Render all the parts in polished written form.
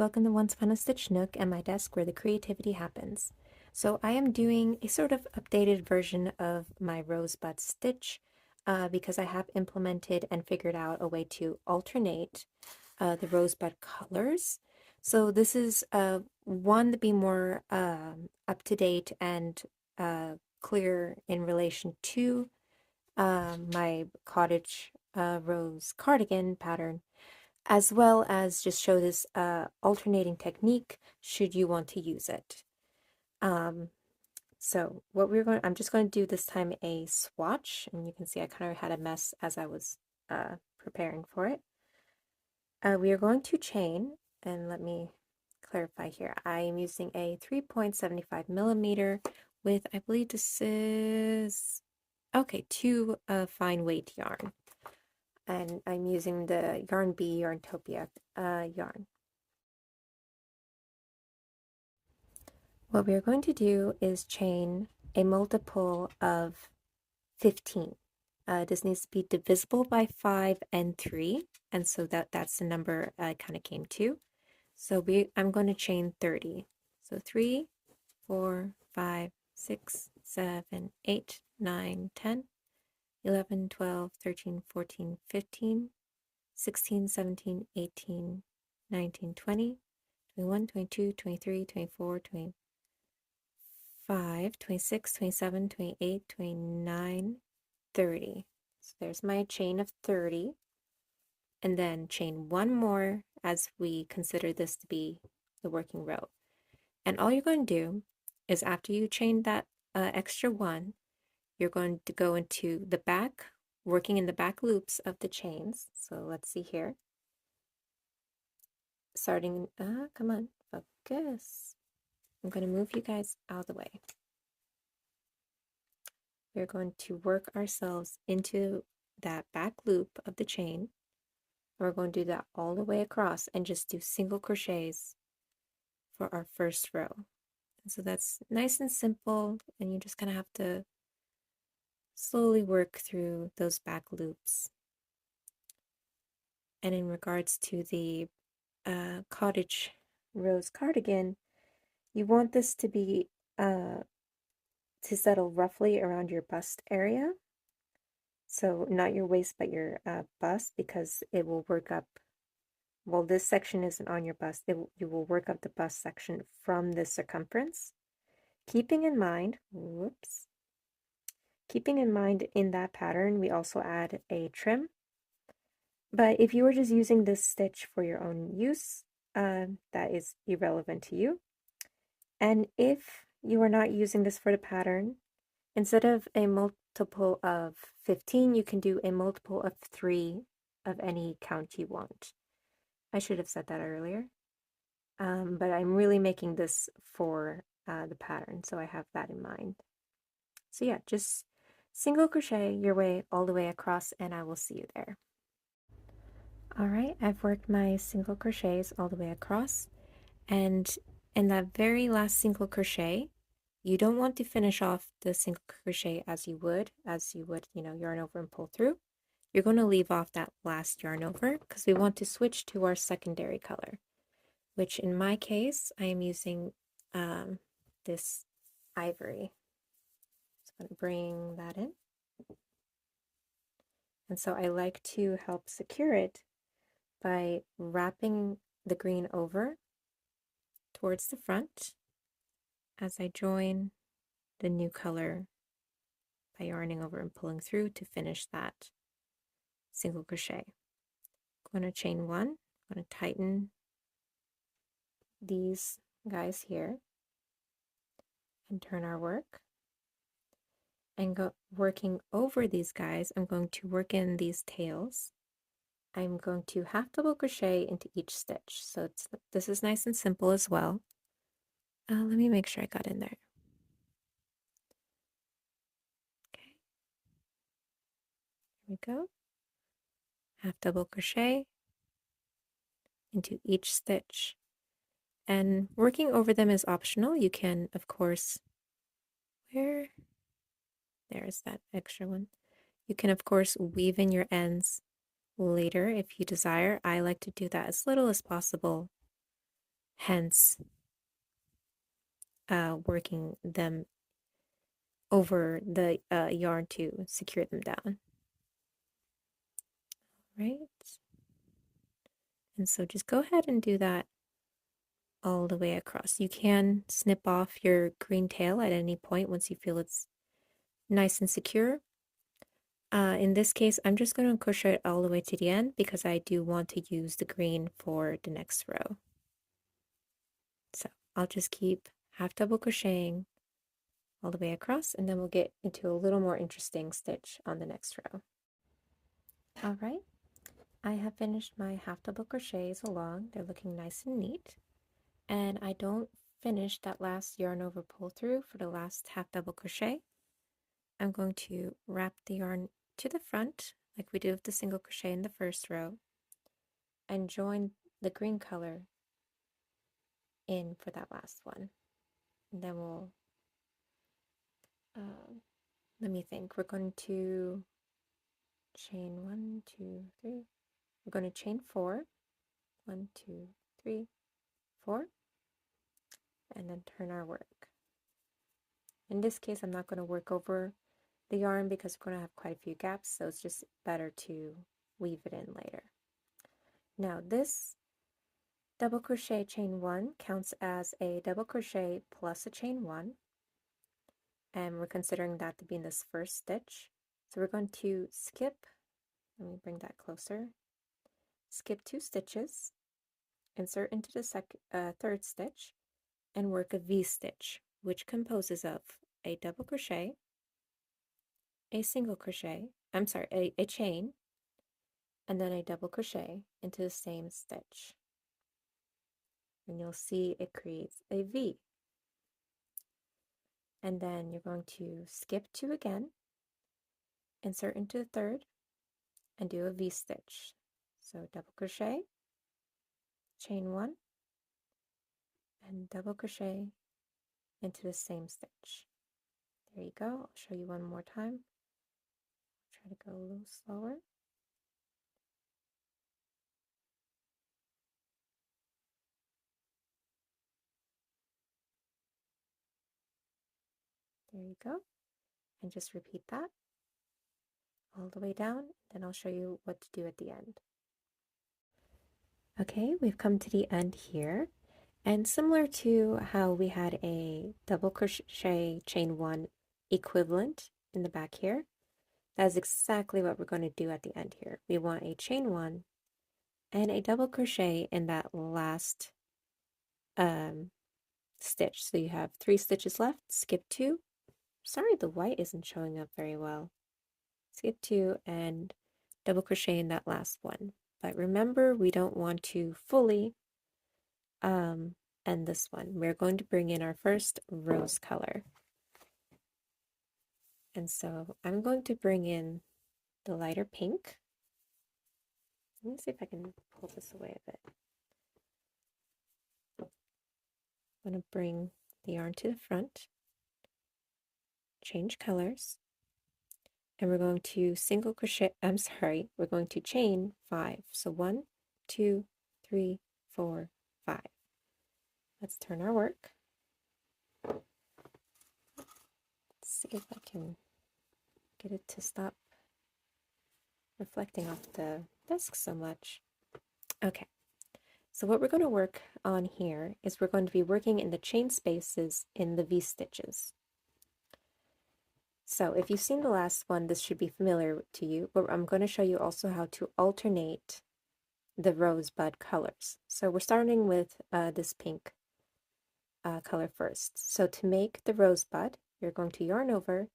welcome to Once Upon a Stitch Nook and my desk where the creativity happens. So I am doing a sort of updated version of my rosebud stitch because I have implemented and figured out a way to alternate the rosebud colors. So this is one to be more up-to-date and clear in relation to my cottage rose cardigan pattern, as well as just show this alternating technique should you want to use it. So what I'm just going to do this time a swatch, and you can see I kind of had a mess as I was preparing for it. We are going to chain, and let me clarify here. I am using a 3.75 millimeter with, I believe this is, okay, 2 fine weight yarn. And I'm using the Yarn Bee Yarntopia yarn. What we are going to do is chain a multiple of 15. This needs to be divisible by 5 and 3, and so that's the number I kind of came to. So I'm going to chain 30. So 3, 4, 5, 6, 7, 8, 9, 10, 11, 12, 13, 14, 15, 16, 17, 18, 19, 20, 21, 22, 23, 24, 25, 26, 27, 28, 29, 30. So there's my chain of 30. And then chain one more as we consider this to be the working row. And all you're going to do is after you chain that extra one, you're going to go into the back, working in the back loops of the chains. So let's see here. Starting, come on, focus. I'm going to move you guys out of the way. We're going to work ourselves into that back loop of the chain. We're going to do that all the way across and just do single crochets for our first row. And so that's nice and simple, and you're just going to have to slowly work through those back loops. And in regards to the cottage rose cardigan, you want this to be to settle roughly around your bust area. So not your waist, but your bust, because it will work up. Well, this section isn't on your bust. You will work up the bust section from the circumference. Keeping in mind, keeping in mind in that pattern, we also add a trim. But if you were just using this stitch for your own use, that is irrelevant to you. And if you are not using this for the pattern, instead of a multiple of 15, you can do a multiple of 3 of any count you want. I should have said that earlier. But I'm really making this for the pattern, so I have that in mind. So yeah, just single crochet your way all the way across, and I will see you there. Alright, I've worked my single crochets all the way across, and in that very last single crochet, you don't want to finish off the single crochet as you would, yarn over and pull through. You're going to leave off that last yarn over because we want to switch to our secondary color, which in my case, I am using this ivory. So I'm going to bring that in. And so I like to help secure it by wrapping the green over towards the front as I join the new color by yarning over and pulling through to finish that single crochet. I'm going to chain one, I'm going to tighten these guys here and turn our work. And working over these guys, I'm going to work in these tails. I'm going to half double crochet into each stitch. So this is nice and simple as well. Let me make sure I got in there. Okay. Here we go. Half double crochet into each stitch. And working over them is optional. You can, of course, there's that extra one. You can, of course, weave in your ends later if you desire. I like to do that as little as possible hence working them over the yarn to secure them down. Right? And so just go ahead and do that all the way across. You can snip off your green tail at any point once you feel it's nice and secure. In this case, I'm just going to crochet it all the way to the end because I do want to use the green for the next row. So I'll just keep half double crocheting all the way across, and then we'll get into a little more interesting stitch on the next row. All right, I have finished my half double crochets along. They're looking nice and neat. And I don't finish that last yarn over pull through for the last half double crochet. I'm going to wrap the yarn to the front like we did with the single crochet in the first row and join the green color in for that last one. And then we'll, let me think, we're going to chain 1, 2, 3. We're going to chain 4. 1, 2, 3, 4. And then turn our work. In this case, I'm not going to work over the yarn because we're going to have quite a few gaps, so it's just better to weave it in later. Now this double crochet chain 1 counts as a double crochet plus a chain 1, and we're considering that to be in this first stitch. So we're going to skip, let me bring that closer, skip 2 stitches, insert into the third stitch, and work a V-stitch, which composes of a double crochet, a single crochet, a chain, and then a double crochet into the same stitch. And you'll see it creates a V. And then you're going to skip 2 again, insert into the third, and do a V-stitch. So double crochet, chain 1, and double crochet into the same stitch. There you go. I'll show you one more time. Try to go a little slower. There you go. And just repeat that all the way down. Then I'll show you what to do at the end. Okay, we've come to the end here. And similar to how we had a double crochet chain 1 equivalent in the back here, that's exactly what we're going to do at the end here. We want a chain 1 and a double crochet in that last stitch. So you have 3 stitches left, skip 2. Sorry, the white isn't showing up very well. Skip 2 and double crochet in that last one. But remember, we don't want to fully end this one. We're going to bring in our first rose color. And so I'm going to bring in the lighter pink. Let me see if I can pull this away a bit. I'm going to bring the yarn to the front, change colors, and we're going to we're going to chain 5. So 1, 2, 3, 4, 5. Let's turn our work. Let's see if I can get it to stop reflecting off the desk so much. Okay, so what we're going to work on here is we're going to be working in the chain spaces in the V-stitches. So if you've seen the last one, this should be familiar to you, but I'm going to show you also how to alternate the rosebud colors. So we're starting with this pink color first. So to make the rosebud, you're going to yarn over,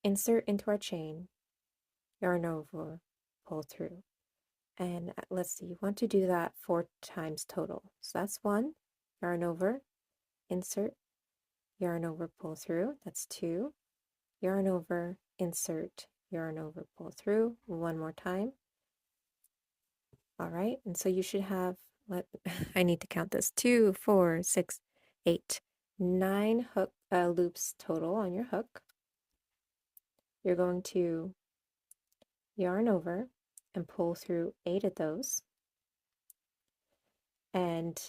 insert into our chain, yarn over, pull through. And let's see, you want to do that 4 times total. So that's 1, yarn over, insert, yarn over, pull through. That's 2, yarn over, insert, yarn over, pull through. One more time. All right, and so you should have, I need to count this, 2, 4, 6, 8, 9 hook loops total on your hook. You're going to yarn over and pull through 8 of those and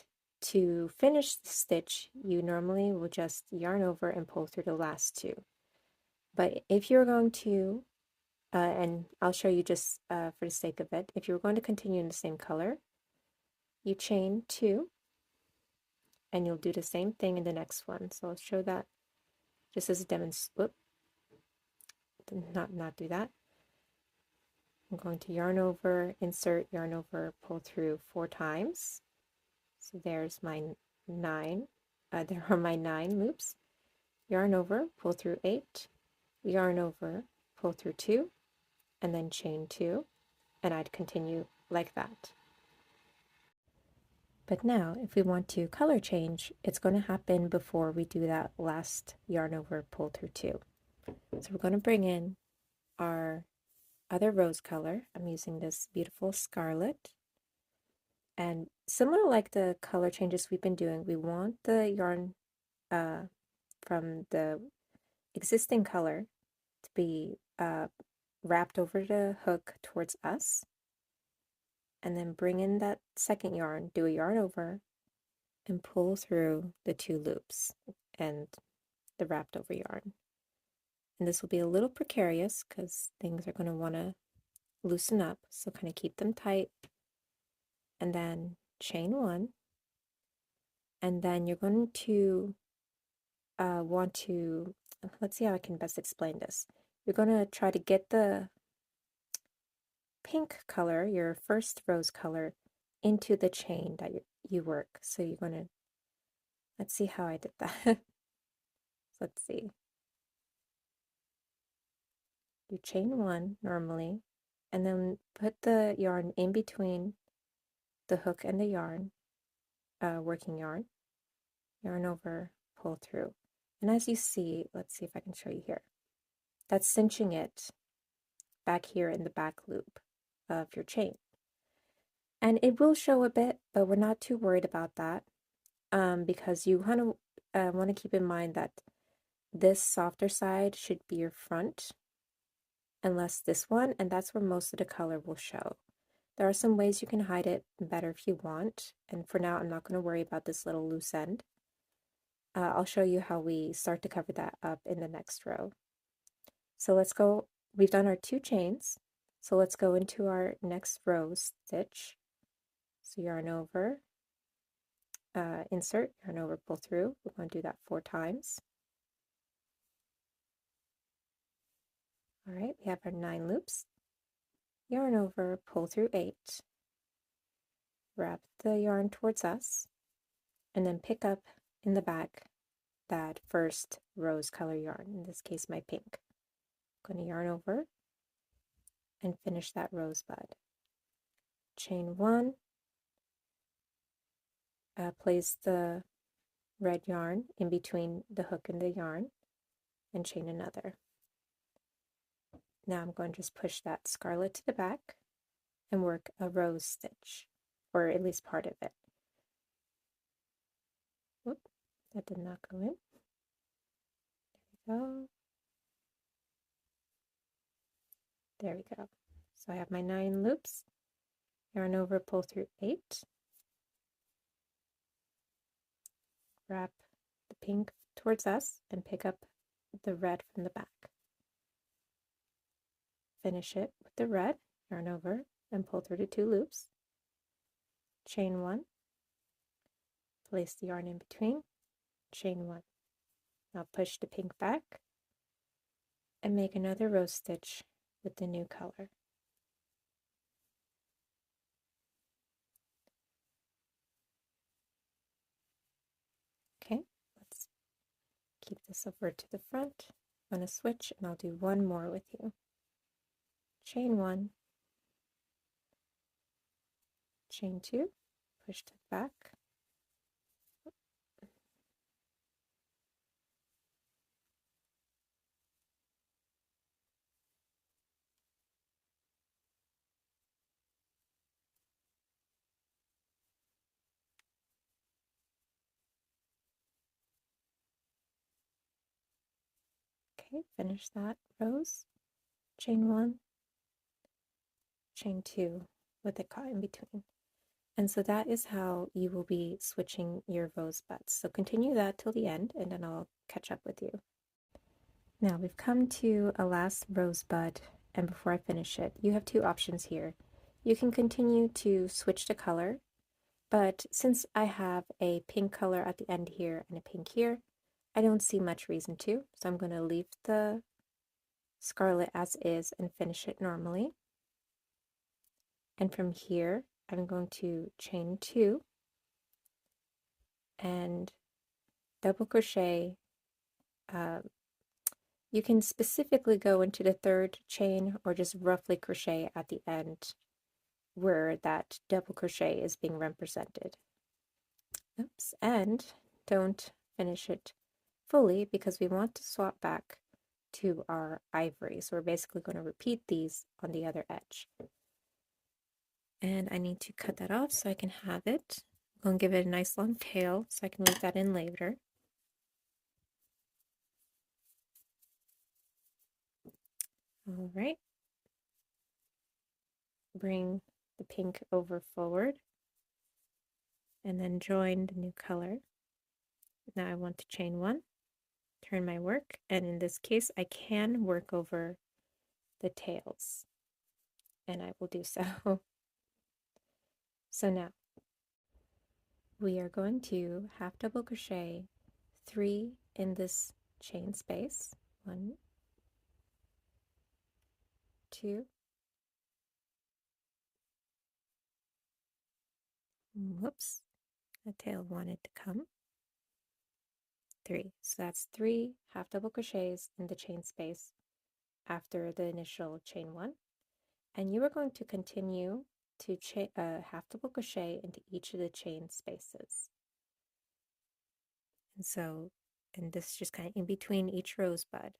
to finish the stitch, you normally will just yarn over and pull through the last two. But if you're going to, and I'll show you just for the sake of it, if you're going to continue in the same color, you chain two, and you'll do the same thing in the next one. So I'll show that just as a demonstration. Not do that. I'm going to yarn over, insert, yarn over, pull through 4 times. So there's my 9. There are my 9 loops. Yarn over, pull through 8, yarn over, pull through 2, and then chain 2, and I'd continue like that. But now, if we want to color change, it's going to happen before we do that last yarn over, pull through 2. So we're going to bring in our other rose color. I'm using this beautiful scarlet. And similar like the color changes we've been doing, we want the yarn from the existing color to be wrapped over the hook towards us, and then bring in that second yarn, do a yarn over, and pull through the 2 loops and the wrapped over yarn. And this will be a little precarious because things are going to want to loosen up, so kind of keep them tight, and then chain 1, and then you're going to want to, let's see how I can best explain this. You're going to try to get the pink color, your first rose color, into the chain that you work. So you're going to, let's see how I did that. Let's see. You chain 1 normally, and then put the yarn in between the hook and the yarn, working yarn, yarn over, pull through. And as you see, let's see if I can show you here. That's cinching it back here in the back loop of your chain. And it will show a bit, but we're not too worried about that because you kind of want to keep in mind that this softer side should be your front, unless this one, and that's where most of the color will show. There are some ways you can hide it better if you want, and for now I'm not going to worry about this little loose end. I'll show you how we start to cover that up in the next row. So let's go, we've done our 2 chains, so let's go into our next row stitch. So yarn over, insert, yarn over, pull through. We're going to do that 4 times. All right, we have our 9 loops. Yarn over, pull through 8, wrap the yarn towards us, and then pick up in the back that first rose color yarn, in this case my pink. I'm going to yarn over and finish that rosebud. Chain 1, place the red yarn in between the hook and the yarn, and chain another. Now I'm going to just push that scarlet to the back and work a rose stitch, or at least part of it. Whoop, that did not go in. There we go. There we go. So I have my 9 loops. Yarn over, pull through 8. Wrap the pink towards us and pick up the red from the back. Finish it with the red, yarn over, and pull through the 2 loops. Chain 1. Place the yarn in between, chain 1. Now push the pink back and make another rose stitch with the new color. Okay, let's keep this over to the front. I'm going to switch and I'll do one more with you. Chain 1, chain 2, push to the back. Okay, finish that rose. Chain 1, chain 2 with a caught in between. And so that is how you will be switching your rosebuds. So continue that till the end, and then I'll catch up with you. Now we've come to a last rosebud, and before I finish it, you have two options here. You can continue to switch the color, but since I have a pink color at the end here and a pink here, I don't see much reason to, so I'm going to leave the scarlet as is and finish it normally. And from here, I'm going to chain 2 and double crochet. You can specifically go into the third chain or just roughly crochet at the end where that double crochet is being represented. Oops, and don't finish it fully because we want to swap back to our ivory. So we're basically going to repeat these on the other edge. And I need to cut that off so I can have it. I'm going to give it a nice long tail so I can leave that in later. All right. Bring the pink over forward and then join the new color. Now I want to chain 1, turn my work, and in this case I can work over the tails, and I will do so. So now we are going to half double crochet 3 in this chain space. 1, 2, whoops, the tail wanted to come, 3. So that's 3 half double crochets in the chain space after the initial chain 1. And you are going to continue to half double crochet into each of the chain spaces. And so, and this is just kind of in between each rosebud.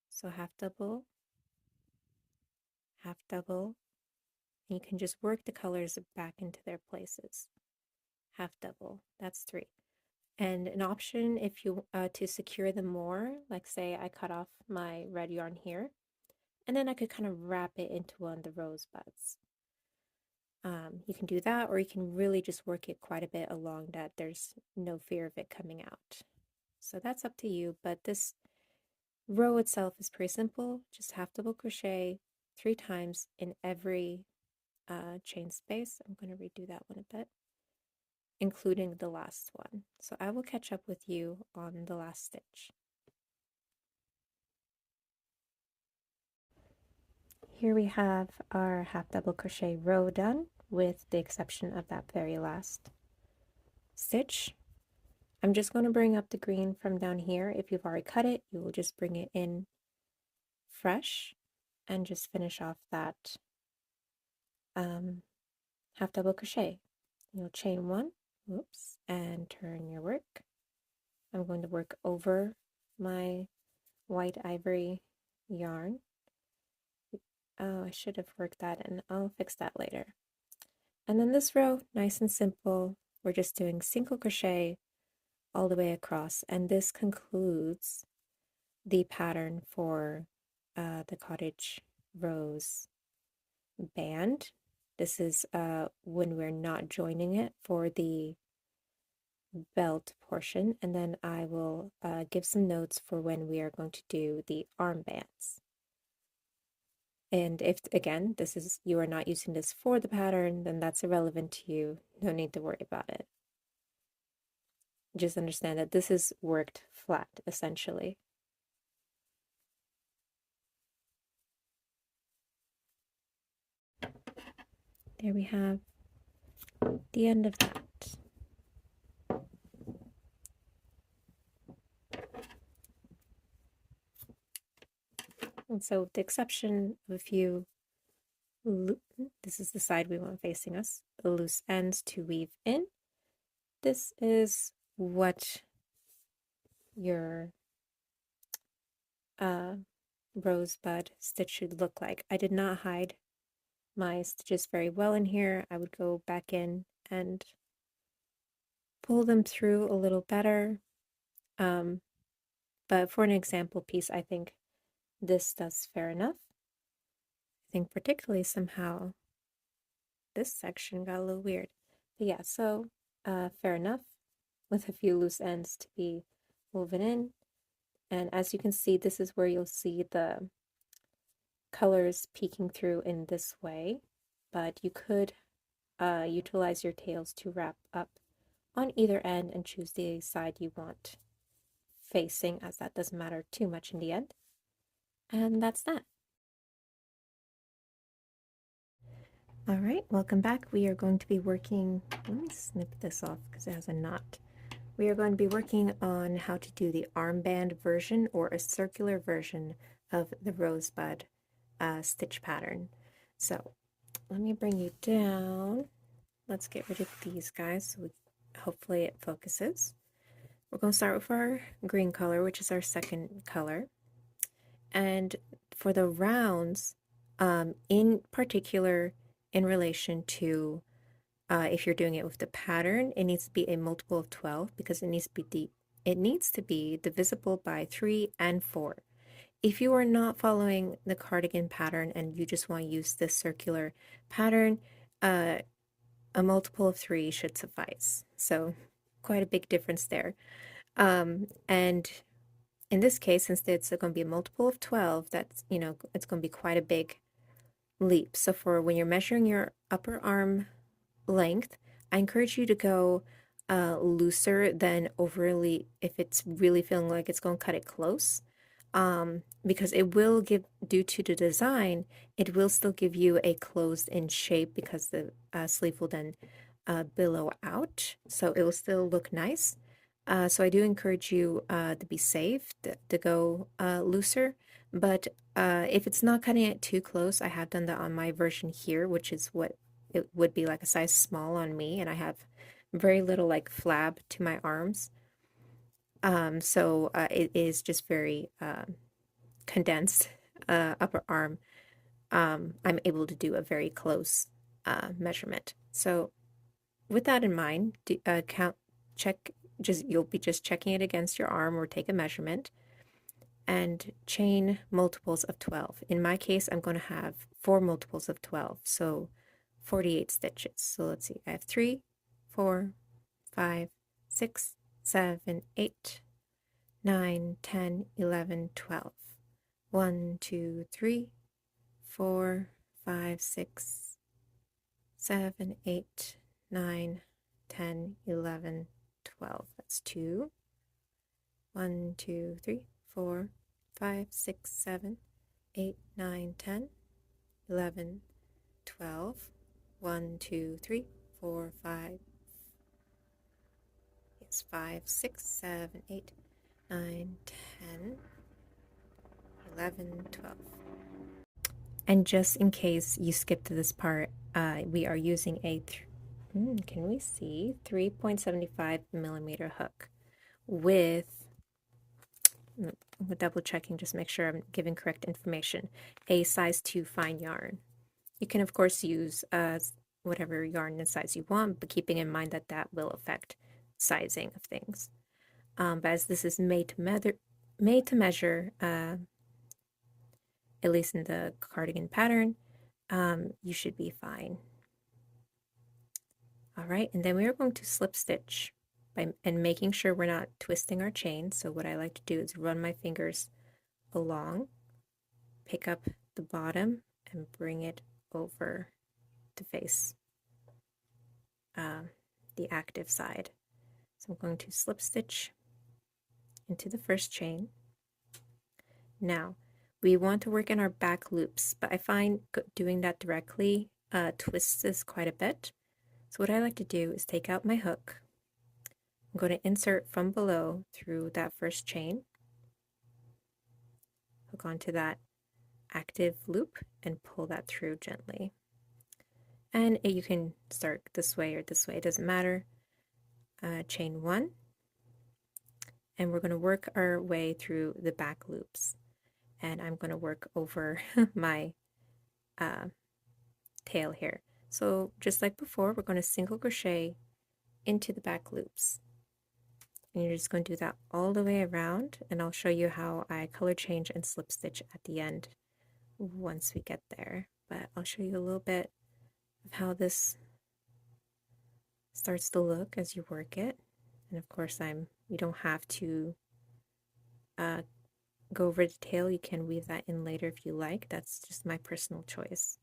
So half double, and you can just work the colors back into their places. Half double, that's 3. And an option if you to secure them more, like say I cut off my red yarn here, and then I could kind of wrap it into one of the rosebuds. You can do that, or you can really just work it quite a bit along that there's no fear of it coming out. So that's up to you, but this row itself is pretty simple. Just half double crochet 3 times in every chain space. I'm going to redo that one a bit, including the last one. So I will catch up with you on the last stitch. Here we have our half double crochet row done, with the exception of that very last stitch. I'm just going to bring up the green from down here. If you've already cut it, you will just bring it in fresh and just finish off that half double crochet. You'll chain 1, whoops, and turn your work. I'm going to work over my white ivory yarn. Oh, I should have worked that, and I'll fix that later. And then this row, nice and simple, we're just doing single crochet all the way across, and this concludes the pattern for the Cottage Rose band. This is when we're not joining it for the belt portion, and then I will give some notes for when we are going to do the armbands. And if, again, this is, you are not using this for the pattern, then that's irrelevant to you. No need to worry about it. Just understand that this is worked flat, essentially. There we have the end of that. And so, with the exception of a few, this is the side we want facing us, loose ends to weave in, this is what your rosebud stitch should look like. I did not hide my stitches very well in here. I would go back in and pull them through a little better. But for an example piece, I think this does fair enough. I think particularly somehow this section got a little weird. But yeah, so fair enough with a few loose ends to be woven in. And as you can see, this is where you'll see the colors peeking through in this way, but you could utilize your tails to wrap up on either end and choose the side you want facing, as that doesn't matter too much in the end. And that's that. All right, welcome back. We are going to be working, let me snip this off because it has a knot. We are going to be working on how to do the armband version or a circular version of the rosebud stitch pattern. So let me bring you down. Let's get rid of these guys so hopefully it focuses. We're going to start with our green color, which is our second color. And for the rounds, in particular, in relation to if you're doing it with the pattern, it needs to be a multiple of 12 because it needs to be divisible by 3 and 4. If you are not following the cardigan pattern and you just want to use this circular pattern, a multiple of 3 should suffice. So quite a big difference there. And in this case, since it's going to be a multiple of 12, that's, it's going to be quite a big leap. So for when you're measuring your upper arm length, I encourage you to go looser than overly if it's really feeling like it's going to cut it close. Because it will give, due to the design, it will still give you a closed in shape because the sleeve will then billow out. So it will still look nice. So I do encourage you to be safe, to go looser. But if it's not cutting it too close, I have done that on my version here, which is what it would be like a size small on me, and I have very little like flab to my arms. So it is just very condensed upper arm. I'm able to do a very close measurement. So with that in mind, you'll be just checking it against your arm or take a measurement and chain multiples of 12. In my case, I'm going to have 4 multiples of 12, so 48 stitches. So let's see, I have 3, 4, 5, 6, 7, 8, 9, 10, 11, 12. 1, 2, 3, 4, 5, 6, 7, 8, 9, 10, 11, 12. That's 2. 1, 2, 3, 4, 5, 6, 7, 8, 9, 10, 11, 12. 1, 2, 3, 4, 5. Yes, 5, 6, 7, 8, 9, 10, 11, 12. And just in case you skipped this part, we are using a, can we see, 3.75 millimeter hook with, I'm double checking just make sure I'm giving correct information, a size 2 fine yarn. You can of course use whatever yarn and size you want, but keeping in mind that that will affect sizing of things. But as this is made to measure, at least in the cardigan pattern, you should be fine. All right, and then we are going to slip stitch and making sure we're not twisting our chain. So what I like to do is run my fingers along, pick up the bottom, and bring it over to face the active side. So I'm going to slip stitch into the first chain. Now, we want to work in our back loops, but I find doing that directly twists this quite a bit. So what I like to do is take out my hook. I'm going to insert from below through that first chain, hook onto that active loop, and pull that through gently. And you can start this way or this way, it doesn't matter. Chain 1, and we're going to work our way through the back loops. And I'm going to work over my tail here. So just like before, we're going to single crochet into the back loops. And you're just going to do that all the way around, and I'll show you how I color change and slip stitch at the end once we get there. But I'll show you a little bit of how this starts to look as you work it. And of course, you don't have to go over the tail. You can weave that in later if you like. That's just my personal choice.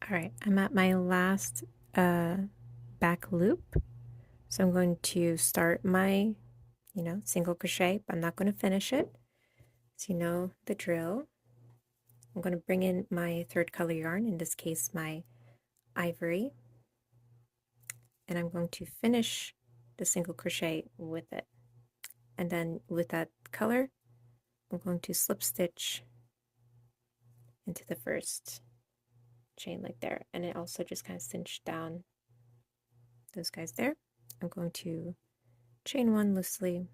All right, I'm at my last back loop. So I'm going to start my, single crochet, but I'm not going to finish it. So you know the drill. I'm going to bring in my third color yarn, in this case my ivory, and I'm going to finish the single crochet with it. And then with that color, I'm going to slip stitch into the first chain like there, and it also just kind of cinched down those guys there. I'm going to chain one loosely,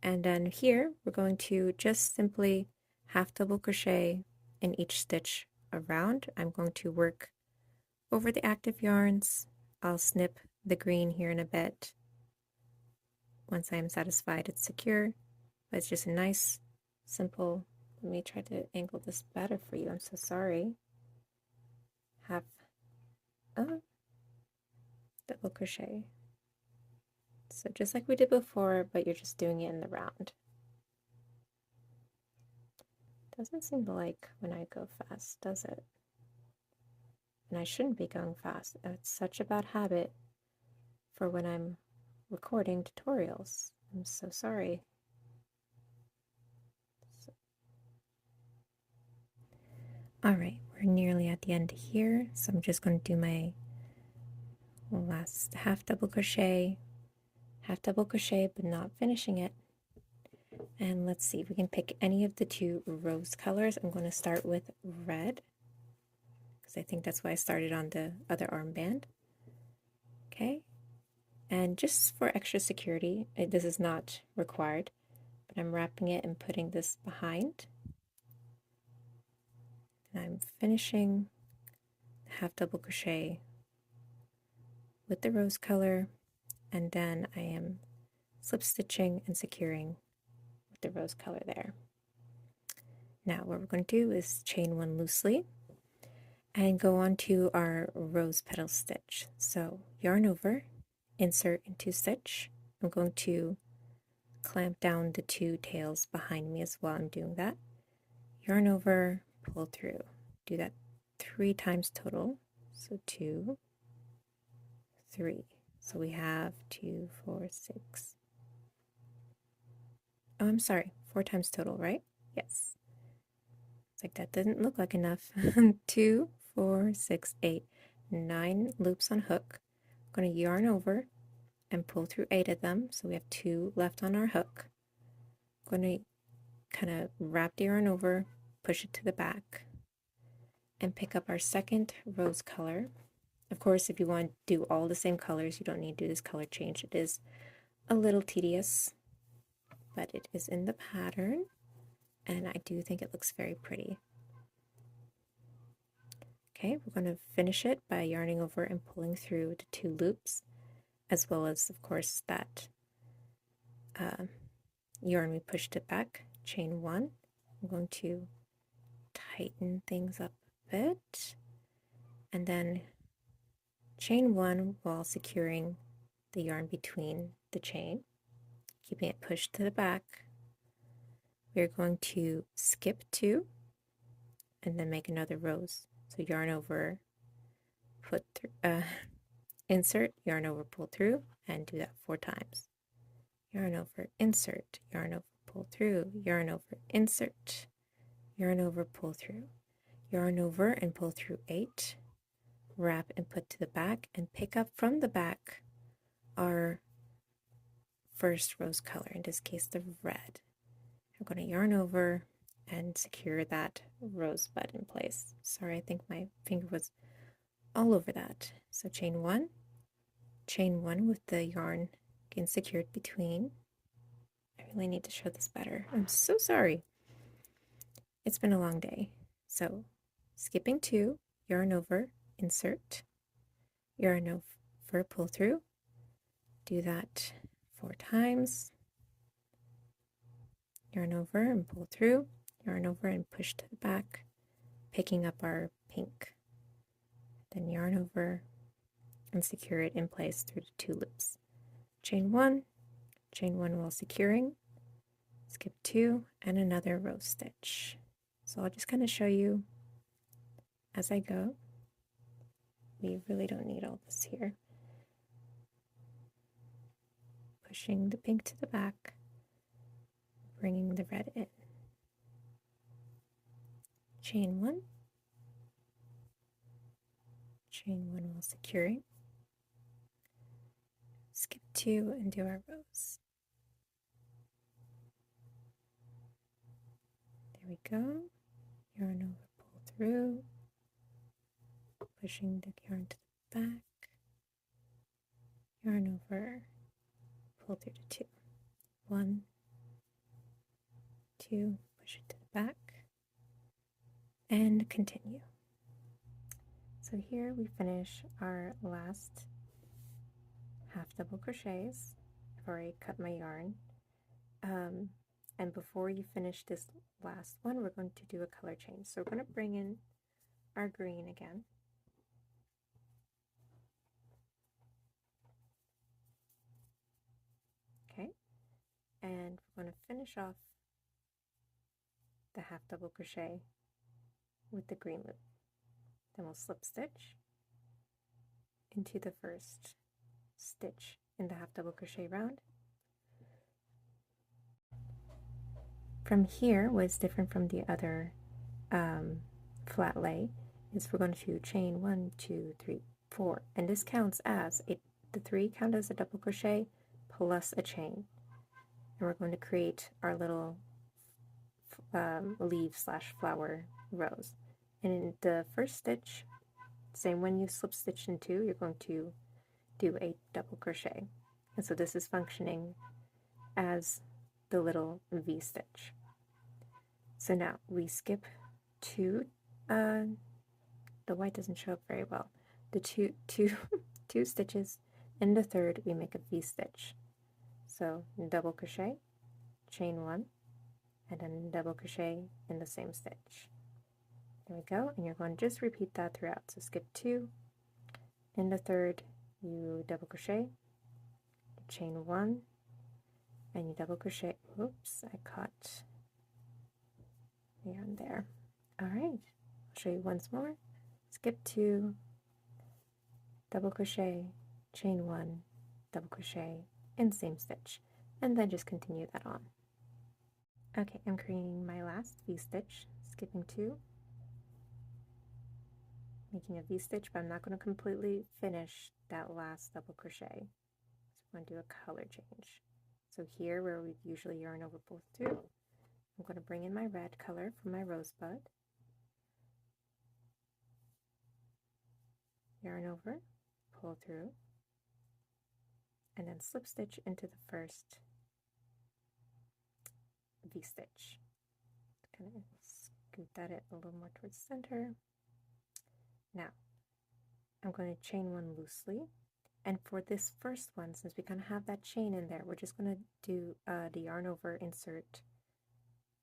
and then here we're going to just simply half double crochet in each stitch around. I'm going to work over the active yarns. I'll snip the green here in a bit once I'm satisfied it's secure, but it's just a nice simple, let me try to angle this better for you, I'm so sorry, half double crochet. So just like we did before, but you're just doing it in the round. Doesn't seem to like when I go fast, does it? And I shouldn't be going fast. It's such a bad habit for when I'm recording tutorials. I'm so sorry. All right, we're nearly at the end here, so I'm just going to do my last half double crochet, but not finishing it. And let's see if we can pick any of the two rose colors. I'm going to start with red, because I think that's why I started on the other armband. Okay, and just for extra security, this is not required, but I'm wrapping it and putting this behind. And I'm finishing half double crochet with the rose color, and then I am slip stitching and securing with the rose color there. Now what we're going to do is chain one loosely and go on to our rose petal stitch. So yarn over, insert into stitch. I'm going to clamp down the two tails behind me as well. I'm doing that. Yarn over, pull through. Do that 3 times total. So 2, 3. So we have 2, 4, 6. Oh, I'm sorry, 4 times total, right? Yes. It's like that didn't look like enough. 2, 4, 6, 8, 9 loops on hook. I'm going to yarn over and pull through 8 of them. So we have 2 left on our hook. I'm going to kind of wrap the yarn over, push it to the back, and pick up our second rose color. Of course, if you want to do all the same colors, you don't need to do this color change. It is a little tedious, but it is in the pattern, and I do think it looks very pretty. Okay, we're going to finish it by yarning over and pulling through the 2 loops, as well as, of course, that yarn we pushed it back, chain 1. I'm going to tighten things up a bit, and then chain 1 while securing the yarn between the chain, keeping it pushed to the back. We're going to skip 2 and then make another rose. So yarn over, put through, insert, yarn over, pull through, and do that 4 times. Yarn over, insert, yarn over, pull through, yarn over, insert, yarn over, pull through, yarn over and pull through 8, wrap and put to the back, and pick up from the back our first rose color, in this case the red. I'm going to yarn over and secure that rosebud in place. Sorry, I think my finger was all over that. So chain 1 with the yarn getting secured between. I really need to show this better. I'm so sorry. It's been a long day. So skipping 2, yarn over, insert, yarn over, pull through. Do that 4 times. Yarn over and pull through, yarn over and push to the back, picking up our pink. Then yarn over and secure it in place through the 2 loops. Chain 1 while securing, skip 2, and another row stitch. So I'll just kind of show you as I go. We really don't need all this here. Pushing the pink to the back, bringing the red in. Chain 1, chain 1 while securing, skip 2 and do our rows. There we go. Yarn over, pull through, pushing the yarn to the back, yarn over, pull through to 2. 1, 2, push it to the back, and continue. So here we finish our last half double crochets. I've already cut my yarn. And before you finish this last one, we're going to do a color change. So we're going to bring in our green again. Okay, and we're going to finish off the half double crochet with the green loop. Then we'll slip stitch into the first stitch in the half double crochet round. From here, what's different from the other flat lay is we're going to chain 1, 2, 3, 4, and this counts as the 3 count as a double crochet plus a chain, and we're going to create our little leaf / flower rows. And in the first stitch, same when you slip stitch in 2, you're going to do a double crochet, and so this is functioning as the little V stitch. So now we skip 2, the white doesn't show up very well, the two stitches. In the third we make a V stitch, so double crochet, chain 1, and then double crochet in the same stitch. There we go, and you're going to just repeat that throughout. So skip 2, in the third you double crochet, chain 1, and you double crochet. Oops, I caught the yarn there. All right, I'll show you once more. Skip 2, double crochet, chain 1, double crochet in the same stitch, and then just continue that on. Okay, I'm creating my last V stitch, skipping 2, making a V stitch, but I'm not going to completely finish that last double crochet. So I'm going to do a color change. So here, where we usually yarn over, pull through, I'm going to bring in my red color from my rosebud, yarn over, pull through, and then slip stitch into the first V stitch. Kind of scoot that a little more towards the center. Now, I'm going to chain 1 loosely, and for this first one, since we kind of have that chain in there, we're just going to do the yarn over, insert,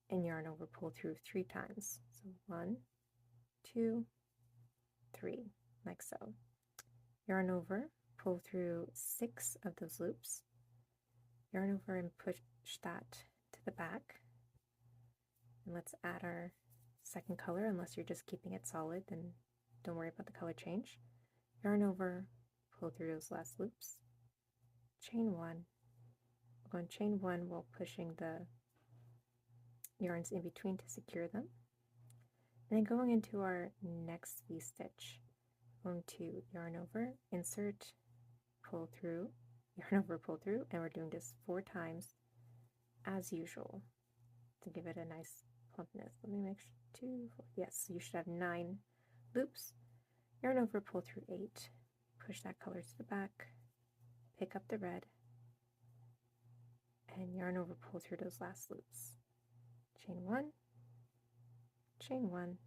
and yarn over, pull through 3 times. So 1, 2, 3, like so. Yarn over, pull through 6 of those loops, yarn over and push that to the back. And let's add our second color. Unless you're just keeping it solid, then don't worry about the color change. Yarn over, pull through those last loops, chain 1. We're going to chain 1 while pushing the yarns in between to secure them. And then going into our next V stitch, we're going to yarn over, insert, pull through, yarn over, pull through, and we're doing this 4 times as usual to give it a nice plumpness. Let me make sure 2, 4, yes, you should have 9 loops. Yarn over, pull through 8, push that color to the back, pick up the red, and yarn over, pull through those last loops. Chain 1, chain 1,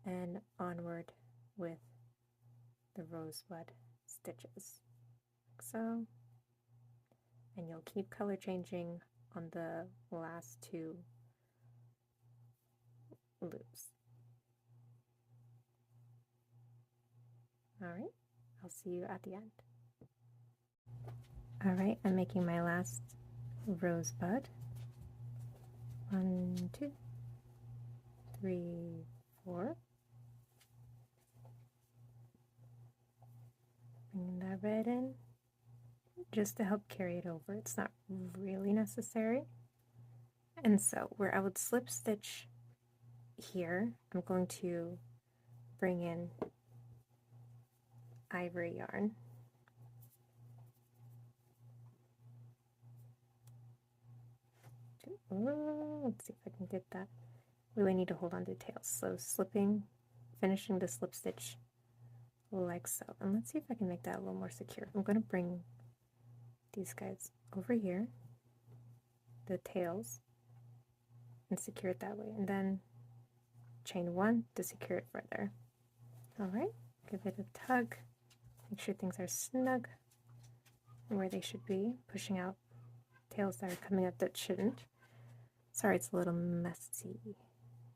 and onward with the rosebud stitches, like so. And you'll keep color changing on the last two loops. All right, I'll see you at the end. All right, I'm making my last rosebud. 1, 2, 3, 4. Bring that red in just to help carry it over. It's not really necessary. And so where I would slip stitch here, I'm going to bring in ivory yarn. Let's see if I can get that. Really need to hold on to tails. So slipping, finishing the slip stitch like so. And let's see if I can make that a little more secure. I'm going to bring these guys over here, the tails, and secure it that way. And then chain 1 to secure it further. Alright, give it a tug. Make sure things are snug and where they should be. Pushing out tails that are coming up that shouldn't. Sorry, it's a little messy.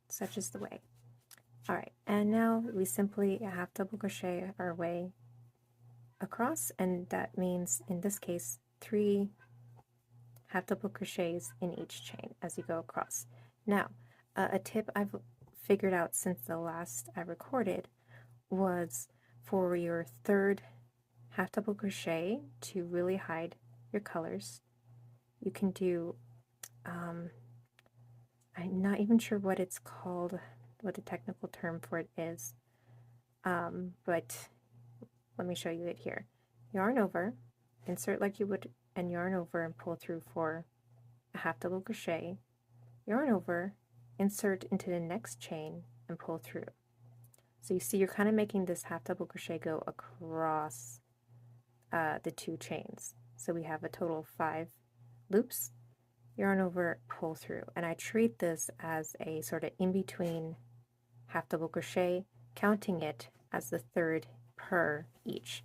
Such is the way. Alright, and now we simply half double crochet our way across, and that means in this case 3 half double crochets in each chain as you go across. Now, a tip I've figured out since the last I recorded was for your third half double crochet to really hide your colors. You can do, I'm not even sure what it's called, what the technical term for it is, but let me show you it here. Yarn over, insert like you would, and yarn over and pull through for a half double crochet, yarn over, insert into the next chain and pull through. So you see you're kind of making this half double crochet go across the 2 chains. So we have a total of 5 loops, yarn over, pull through. And I treat this as a sort of in-between half double crochet, counting it as the third per each.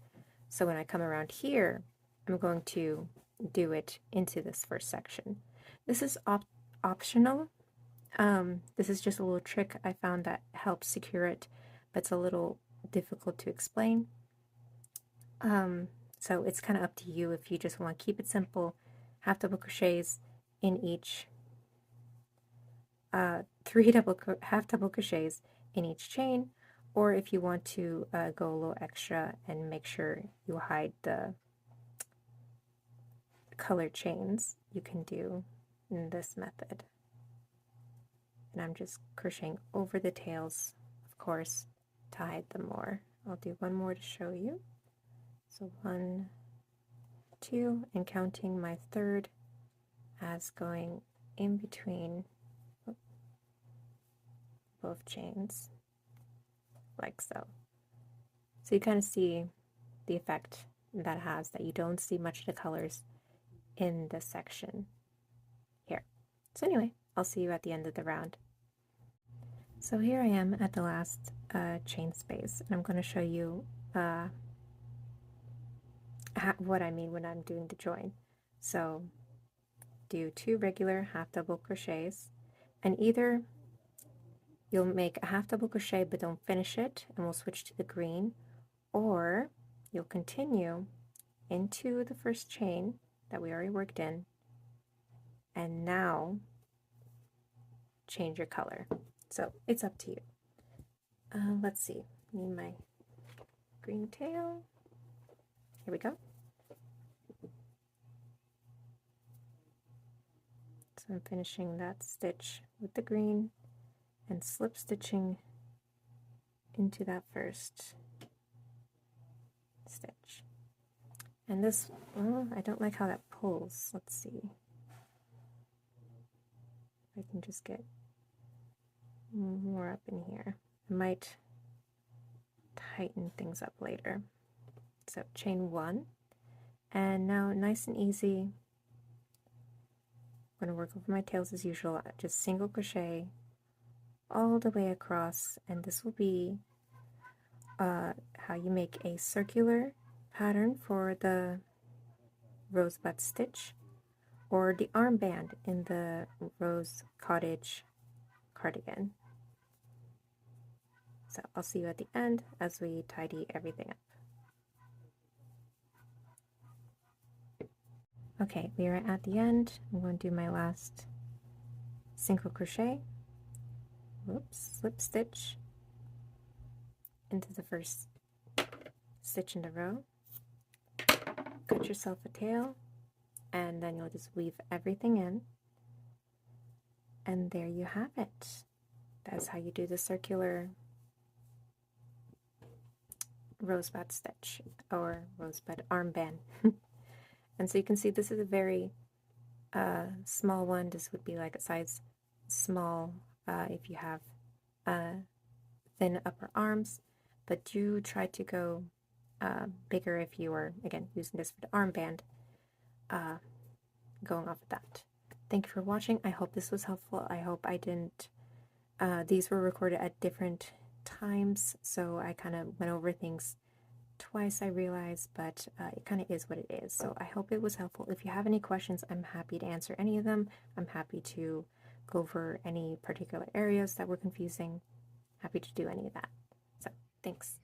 So when I come around here, I'm going to do it into this first section. This is optional. This is just a little trick I found that helps secure it, but it's a little difficult to explain. So it's kind of up to you if you just want to keep it simple, half double crochets in each, 3 half double crochets in each chain, or if you want to go a little extra and make sure you hide the color chains, you can do in this method. And I'm just crocheting over the tails, of course, to hide them more. I'll do one more to show you. So 1, 2, and counting my third as going in between both chains, like so. So you kind of see the effect that has, that you don't see much of the colors in this section here. So anyway, I'll see you at the end of the round. So here I am at the last chain space, and I'm going to show you what I mean when I'm doing the join. So do 2 regular half double crochets, and either you'll make a half double crochet but don't finish it and we'll switch to the green, or you'll continue into the first chain that we already worked in and now change your color. So it's up to you. Let's see, need my green tail. Here we go. So I'm finishing that stitch with the green and slip stitching into that first stitch. And this, well, I don't like how that pulls. Let's see if I can just get more up in here. I might tighten things up later. So chain 1, and now nice and easy, I'm going to work over my tails as usual, just single crochet all the way across, and this will be how you make a circular pattern for the rosebud stitch or the armband in the rose cottage cardigan. So I'll see you at the end as we tidy everything up. Okay, we are at the end. I'm going to do my last single crochet, whoops, slip stitch into the first stitch in the row, cut yourself a tail, and then you'll just weave everything in, and there you have it. That's how you do the circular rosebud stitch or rosebud armband. And so you can see this is a very small one. This would be like a size small if you have thin upper arms, but do try to go bigger if you are, again, using this for the armband, going off of that. Thank you for watching. I hope this was helpful. I hope I didn't, these were recorded at different times, so I kind of went over things twice, I realized, but it kind of is what it is. So I hope it was helpful. If you have any questions, I'm happy to answer any of them. I'm happy to go over any particular areas that were confusing. Happy to do any of that. So thanks.